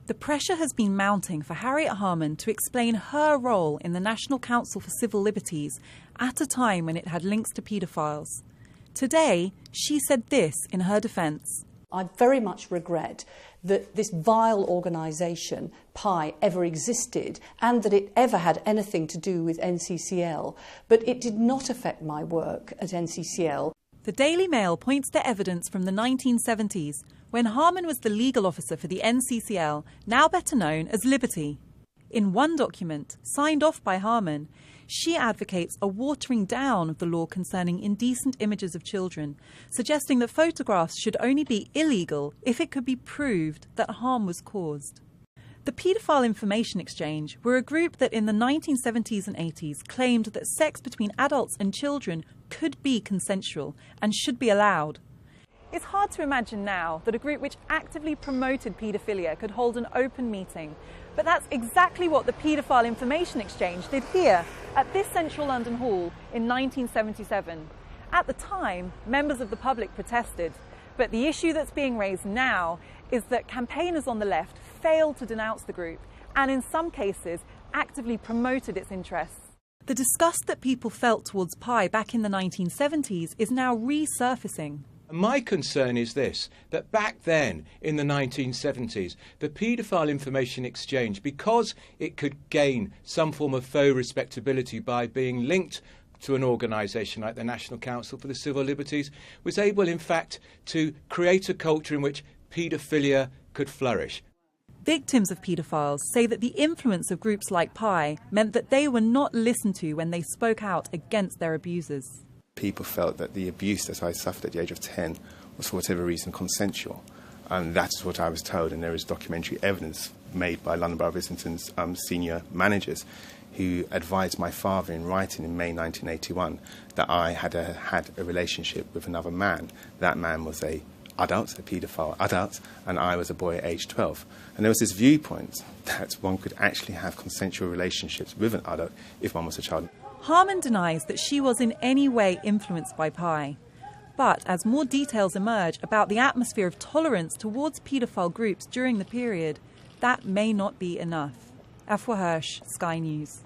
The pressure has been mounting for Harriet Harman to explain her role in the National Council for Civil Liberties at a time when it had links to paedophiles. Today, she said this in her defence. I very much regret that this vile organisation, PI, ever existed and that it ever had anything to do with NCCL, but it did not affect my work at NCCL. The Daily Mail points to evidence from the 1970s when Harman was the legal officer for the NCCL, now better known as Liberty. In one document, signed off by Harman, she advocates a watering down of the law concerning indecent images of children, suggesting that photographs should only be illegal if it could be proved that harm was caused. The Paedophile Information Exchange were a group that in the 1970s and 80s claimed that sex between adults and children could be consensual and should be allowed. It's hard to imagine now that a group which actively promoted paedophilia could hold an open meeting, but that's exactly what the Paedophile Information Exchange did here at this central London hall in 1977. At the time, members of the public protested, but the issue that's being raised now is that campaigners on the left failed to denounce the group and in some cases actively promoted its interests. The disgust that people felt towards PI back in the 1970s is now resurfacing. My concern is this, that back then, in the 1970s, the Paedophile Information Exchange, because it could gain some form of faux respectability by being linked to an organisation like the National Council for the Civil Liberties, was able, in fact, to create a culture in which paedophilia could flourish. Victims of paedophiles say that the influence of groups like PI meant that they were not listened to when they spoke out against their abusers. People felt that the abuse that I suffered at the age of 10 was for whatever reason consensual. And that's what I was told, and there is documentary evidence made by London Borough of Islington's senior managers who advised my father in writing in May 1981 that I had a relationship with another man. That man was a paedophile adult, and I was a boy at age 12. And there was this viewpoint that one could actually have consensual relationships with an adult if one was a child. Harman denies that she was in any way influenced by PI. But as more details emerge about the atmosphere of tolerance towards paedophile groups during the period, that may not be enough. Afua Hirsch, Sky News.